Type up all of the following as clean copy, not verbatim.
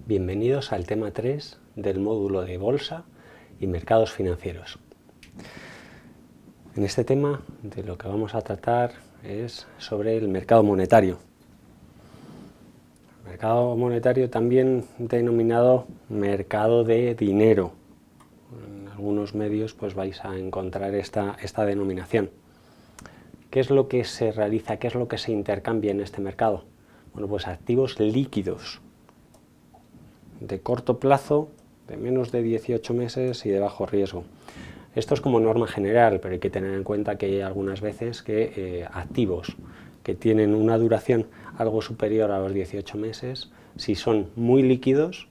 Bienvenidos al tema 3 del módulo de Bolsa y Mercados Financieros. En este tema de lo que vamos a tratar es sobre el mercado monetario. El mercado monetario también denominado mercado de dinero. En algunos medios pues vais a encontrar esta denominación. ¿Qué es lo que se realiza? ¿Qué es lo que se intercambia en este mercado? Bueno, pues activos líquidos de corto plazo, de menos de 18 meses y de bajo riesgo. Esto es como norma general, pero hay que tener en cuenta que hay algunas veces que activos que tienen una duración algo superior a los 18 meses, si son muy líquidos,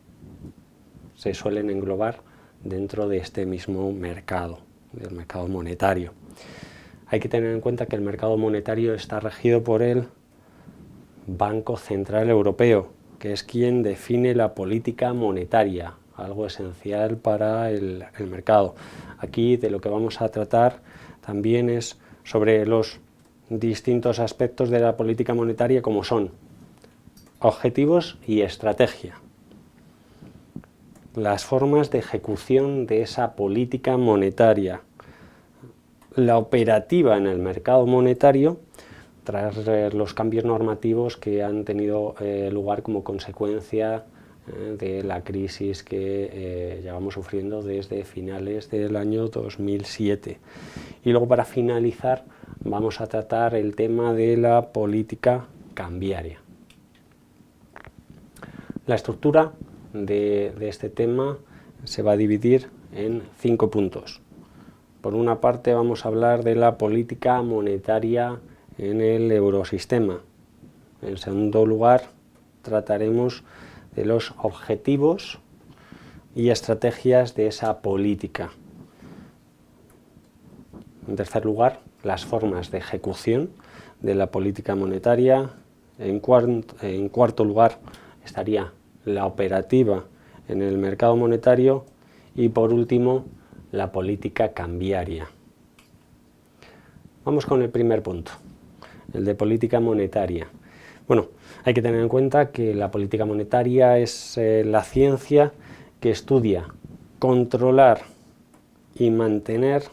se suelen englobar dentro de este mismo mercado, del mercado monetario. Hay que tener en cuenta que el mercado monetario está regido por el Banco Central Europeo, que es quien define la política monetaria, algo esencial para el mercado. Aquí de lo que vamos a tratar también es sobre los distintos aspectos de la política monetaria, como son objetivos y estrategia, las formas de ejecución de esa política monetaria, la operativa en el mercado monetario tras los cambios normativos que han tenido lugar como consecuencia de la crisis que llevamos sufriendo desde finales del año 2007. Y luego, para finalizar, vamos a tratar el tema de la política cambiaria. La estructura de este tema se va a dividir en 5 puntos. Por una parte vamos a hablar de la política monetaria en el eurosistema. En segundo lugar, trataremos de los objetivos y estrategias de esa política. En tercer lugar, las formas de ejecución de la política monetaria. En cuarto lugar estaría la operativa en el mercado monetario y, por último, la política cambiaria. Vamos con el primer punto, el de política monetaria. Bueno, hay que tener en cuenta que la política monetaria es la ciencia que estudia controlar y mantener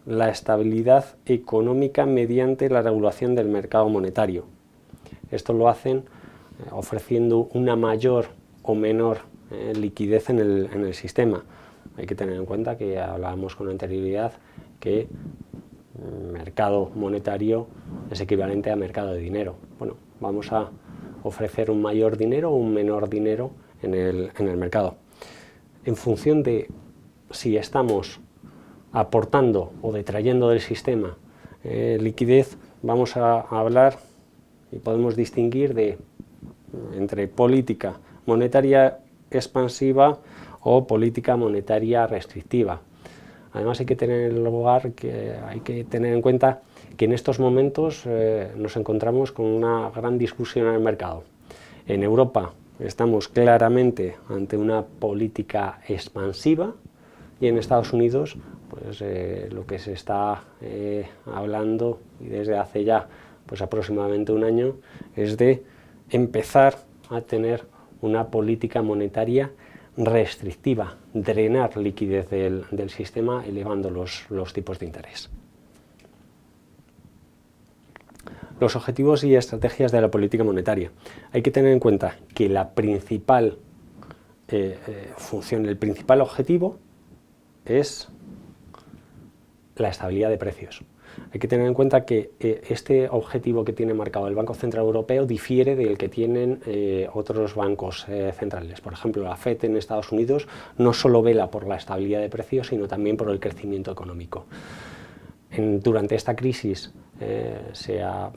la estabilidad económica mediante la regulación del mercado monetario. Esto lo hacen ofreciendo una mayor o menor liquidez en el sistema. Hay que tener en cuenta que hablábamos con anterioridad que mercado monetario es equivalente a mercado de dinero. Bueno, vamos a ofrecer un mayor dinero o un menor dinero en el mercado. En función de si estamos aportando o detrayendo del sistema liquidez, vamos a hablar y podemos distinguir entre política monetaria expansiva o política monetaria restrictiva. Además hay que tener en cuenta que en estos momentos nos encontramos con una gran discusión en el mercado. En Europa estamos claramente ante una política expansiva y en Estados Unidos pues, lo que se está hablando y desde hace ya pues, aproximadamente un año es de empezar a tener una política monetaria restrictiva, drenar liquidez del sistema elevando los tipos de interés. Los objetivos y estrategias de la política monetaria. Hay que tener en cuenta que la principal función, el principal objetivo es la estabilidad de precios. Hay que tener en cuenta que este objetivo que tiene marcado el Banco Central Europeo difiere del que tienen otros bancos centrales. Por ejemplo, la FED en Estados Unidos no solo vela por la estabilidad de precios, sino también por el crecimiento económico. Durante esta crisis se ha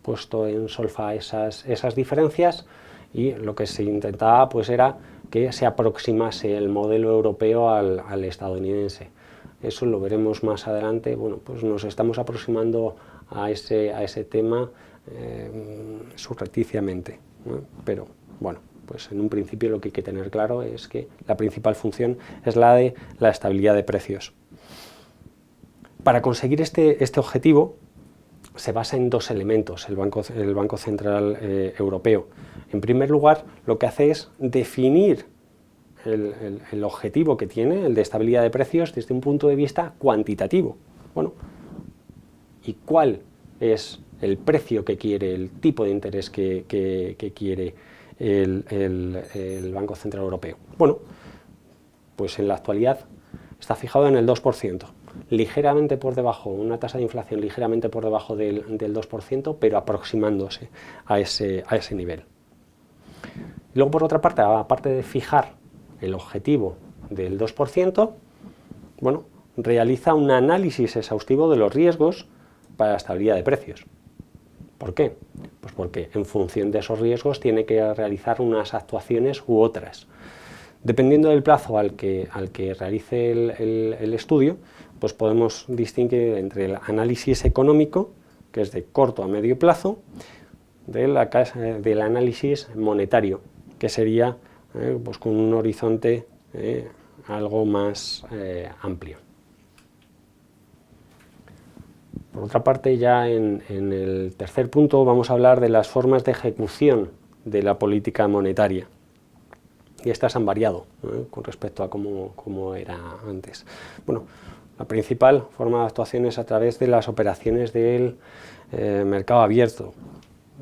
puesto en solfa esas diferencias y lo que se intentaba pues, era que se aproximase el modelo europeo al estadounidense. Eso lo veremos más adelante. Bueno, pues nos estamos aproximando a ese tema subrepticiamente, ¿no? Pero bueno, pues en un principio lo que hay que tener claro es que la principal función es la de la estabilidad de precios. Para conseguir este objetivo se basa en dos elementos el Banco Central Europeo. En primer lugar, lo que hace es definir el objetivo que tiene, el de estabilidad de precios, desde un punto de vista cuantitativo. Bueno, ¿y cuál es el precio que quiere, el tipo de interés que quiere el Banco Central Europeo? Bueno, pues en la actualidad está fijado en el 2%, ligeramente por debajo, una tasa de inflación ligeramente por debajo del 2%, pero aproximándose a ese nivel. Y luego, por otra parte, aparte de fijar el objetivo del 2%, bueno, realiza un análisis exhaustivo de los riesgos para la estabilidad de precios. ¿Por qué? Pues porque en función de esos riesgos tiene que realizar unas actuaciones u otras. Dependiendo del plazo al que realice el estudio, pues podemos distinguir entre el análisis económico, que es de corto a medio plazo, del análisis monetario, que sería pues con un horizonte algo más amplio. Por otra parte, ya en el tercer punto vamos a hablar de las formas de ejecución de la política monetaria. Y estas han variado con respecto a cómo era antes. Bueno, la principal forma de actuación es a través de las operaciones del mercado abierto,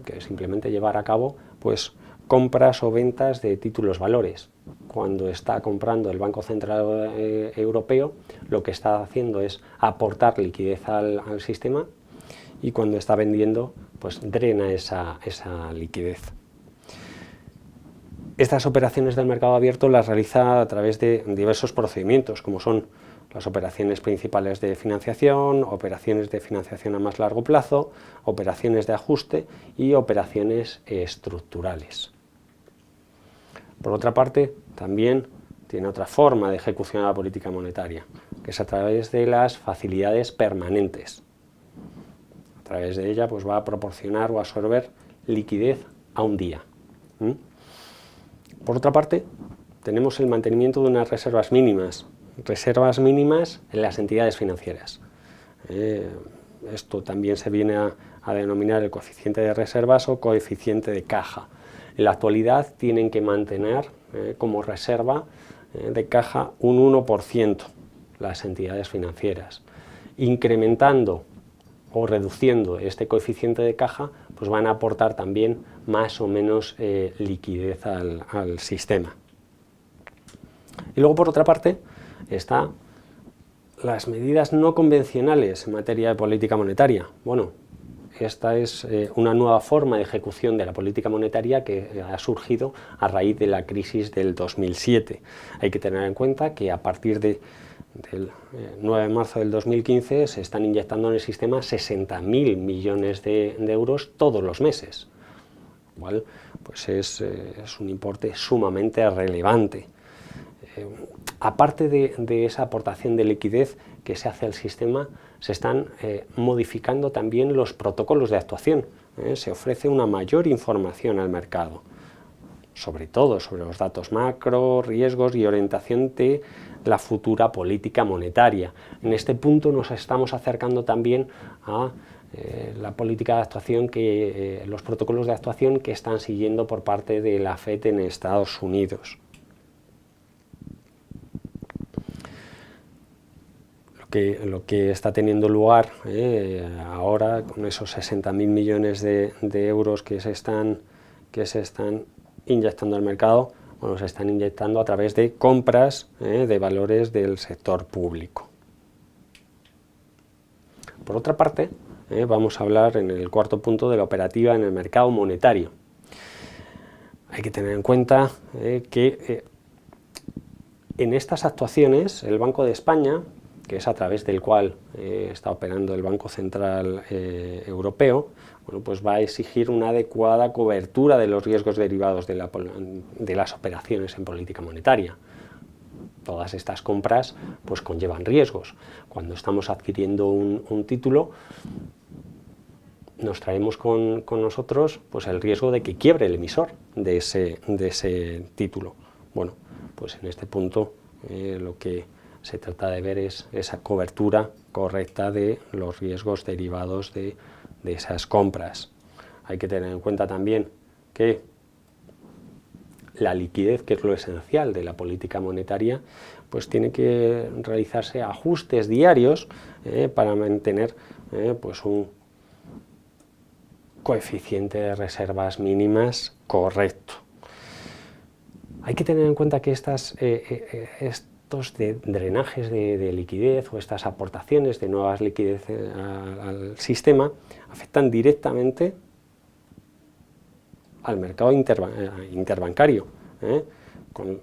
que es simplemente llevar a cabo pues, compras o ventas de títulos valores. Cuando está comprando el Banco Central Europeo, lo que está haciendo es aportar liquidez al sistema, y cuando está vendiendo, pues drena esa liquidez. Estas operaciones del mercado abierto las realiza a través de diversos procedimientos, como son las operaciones principales de financiación, operaciones de financiación a más largo plazo, operaciones de ajuste y operaciones estructurales. Por otra parte, también tiene otra forma de ejecución de la política monetaria, que es a través de las facilidades permanentes. A través de ella pues, va a proporcionar o absorber liquidez a un día. Por otra parte, tenemos el mantenimiento de unas reservas mínimas en las entidades financieras. Esto también se viene a denominar el coeficiente de reservas o coeficiente de caja. En la actualidad tienen que mantener como reserva de caja un 1% las entidades financieras. Incrementando o reduciendo este coeficiente de caja, pues van a aportar también más o menos liquidez al sistema. Y luego, por otra parte, están las medidas no convencionales en materia de política monetaria. Bueno, esta es una nueva forma de ejecución de la política monetaria que ha surgido a raíz de la crisis del 2007. Hay que tener en cuenta que a partir del 9 de marzo del 2015 se están inyectando en el sistema 60.000 millones de euros todos los meses. Igual, pues es un importe sumamente relevante. Aparte de esa aportación de liquidez que se hace al sistema, se están modificando también los protocolos de actuación. Se ofrece una mayor información al mercado, sobre todo sobre los datos macro, riesgos y orientación de la futura política monetaria. En este punto nos estamos acercando también a la política de actuación, los protocolos de actuación que están siguiendo por parte de la FED en Estados Unidos. Lo que está teniendo lugar ahora con esos 60.000 millones de euros que se están inyectando al mercado, bueno, se están inyectando a través de compras de valores del sector público. Por otra parte, vamos a hablar en el cuarto punto de la operativa en el mercado monetario. Hay que tener en cuenta que en estas actuaciones el Banco de España, que es a través del cual está operando el Banco Central Europeo, bueno, pues va a exigir una adecuada cobertura de los riesgos derivados de las operaciones en política monetaria. Todas estas compras pues conllevan riesgos. Cuando estamos adquiriendo un título, nos traemos con nosotros pues el riesgo de que quiebre el emisor de ese título. Bueno, pues en este punto lo que se trata de ver es esa cobertura correcta de los riesgos derivados de esas compras. Hay que tener en cuenta también que la liquidez, que es lo esencial de la política monetaria, pues tiene que realizarse ajustes diarios para mantener pues un coeficiente de reservas mínimas correcto. Hay que tener en cuenta que estos drenajes de liquidez o estas aportaciones de nuevas liquidez al sistema afectan directamente al mercado interbancario, con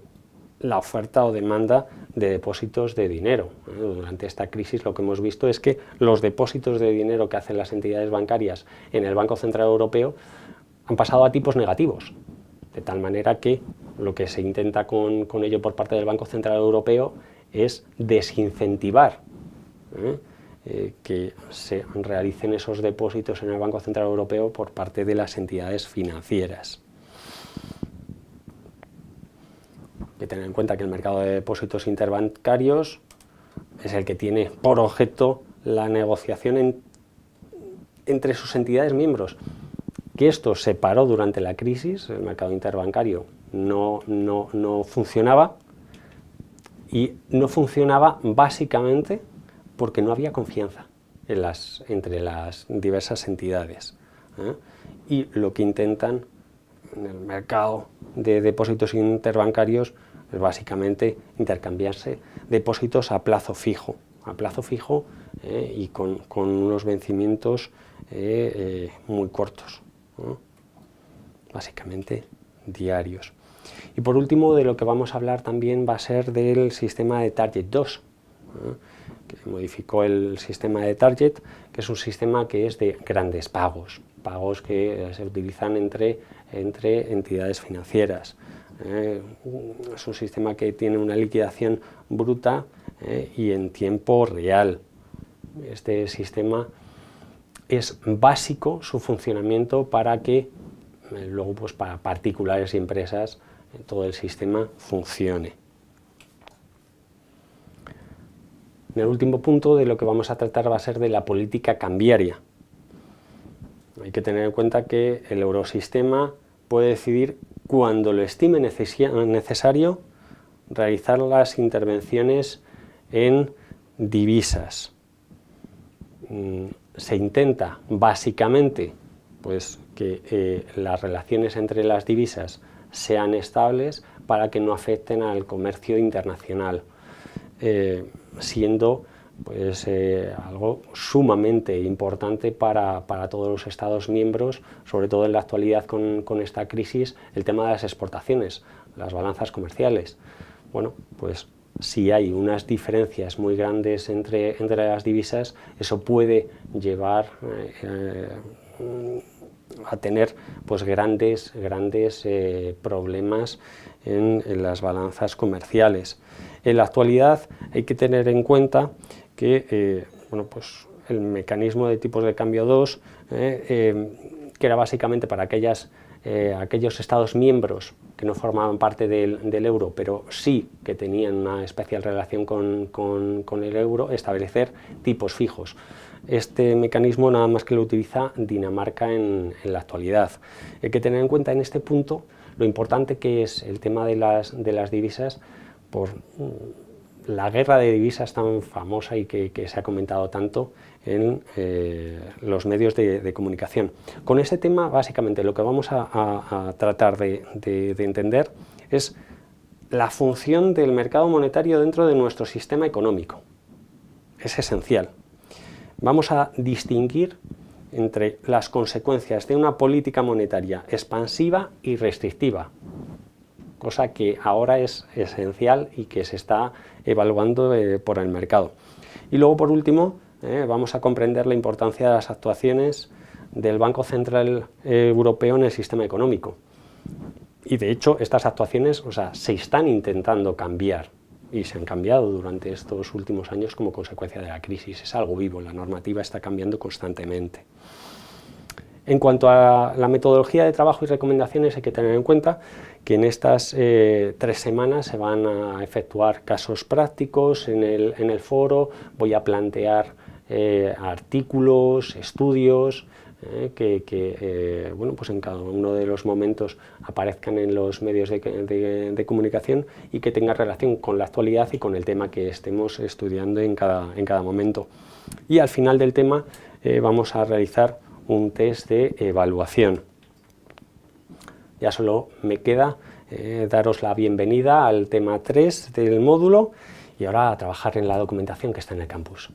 la oferta o demanda de depósitos de dinero. Durante esta crisis lo que hemos visto es que los depósitos de dinero que hacen las entidades bancarias en el Banco Central Europeo han pasado a tipos negativos, de tal manera que lo que se intenta con ello por parte del Banco Central Europeo es desincentivar que se realicen esos depósitos en el Banco Central Europeo por parte de las entidades financieras. Hay que tener en cuenta que el mercado de depósitos interbancarios es el que tiene por objeto la negociación entre sus entidades miembros. Que esto se paró durante la crisis, el mercado interbancario no funcionaba, y no funcionaba básicamente porque no había confianza entre las diversas entidades. Y lo que intentan en el mercado de depósitos interbancarios es básicamente intercambiarse depósitos a plazo fijo y con unos vencimientos muy cortos, básicamente diarios. Y por último, de lo que vamos a hablar también va a ser del sistema de Target 2, que modificó el sistema de Target, que es un sistema que es de grandes pagos que se utilizan entre entidades financieras. Es un sistema que tiene una liquidación bruta y en tiempo real. Este sistema es básico, su funcionamiento, para que luego pues para particulares y empresas todo el sistema funcione. En el último punto de lo que vamos a tratar va a ser de la política cambiaria. Hay que tener en cuenta que el eurosistema puede decidir, cuando lo estime necesario, realizar las intervenciones en divisas. Se intenta básicamente pues, que las relaciones entre las divisas sean estables para que no afecten al comercio internacional, siendo pues, algo sumamente importante para todos los Estados miembros, sobre todo en la actualidad con esta crisis, el tema de las exportaciones, las balanzas comerciales. Bueno, pues si hay unas diferencias muy grandes entre las divisas, eso puede llevar a tener pues, grandes problemas en las balanzas comerciales. En la actualidad hay que tener en cuenta que bueno, pues el mecanismo de tipos de cambio 2, que era básicamente para aquellos Estados miembros que no formaban parte del euro, pero sí que tenían una especial relación con el euro, establecer tipos fijos. Este mecanismo nada más que lo utiliza Dinamarca en la actualidad. Hay que tener en cuenta en este punto lo importante que es el tema de las divisas por la guerra de divisas tan famosa y que se ha comentado tanto en los medios de comunicación. Con este tema, básicamente, lo que vamos a tratar de entender es la función del mercado monetario dentro de nuestro sistema económico. Es esencial. Vamos a distinguir entre las consecuencias de una política monetaria expansiva y restrictiva, cosa que ahora es esencial y que se está evaluando por el mercado. Y luego, por último, vamos a comprender la importancia de las actuaciones del Banco Central Europeo en el sistema económico. Y de hecho, estas actuaciones, se están intentando cambiar y se han cambiado durante estos últimos años como consecuencia de la crisis. Es algo vivo, la normativa está cambiando constantemente. En cuanto a la metodología de trabajo y recomendaciones, hay que tener en cuenta que en estas 3 semanas se van a efectuar casos prácticos en el foro. Voy a plantear artículos, estudios bueno, pues en cada uno de los momentos aparezcan en los medios de comunicación y que tenga relación con la actualidad y con el tema que estemos estudiando en cada momento. Y al final del tema vamos a realizar un test de evaluación. Ya solo me queda daros la bienvenida al tema 3 del módulo y ahora a trabajar en la documentación que está en el campus.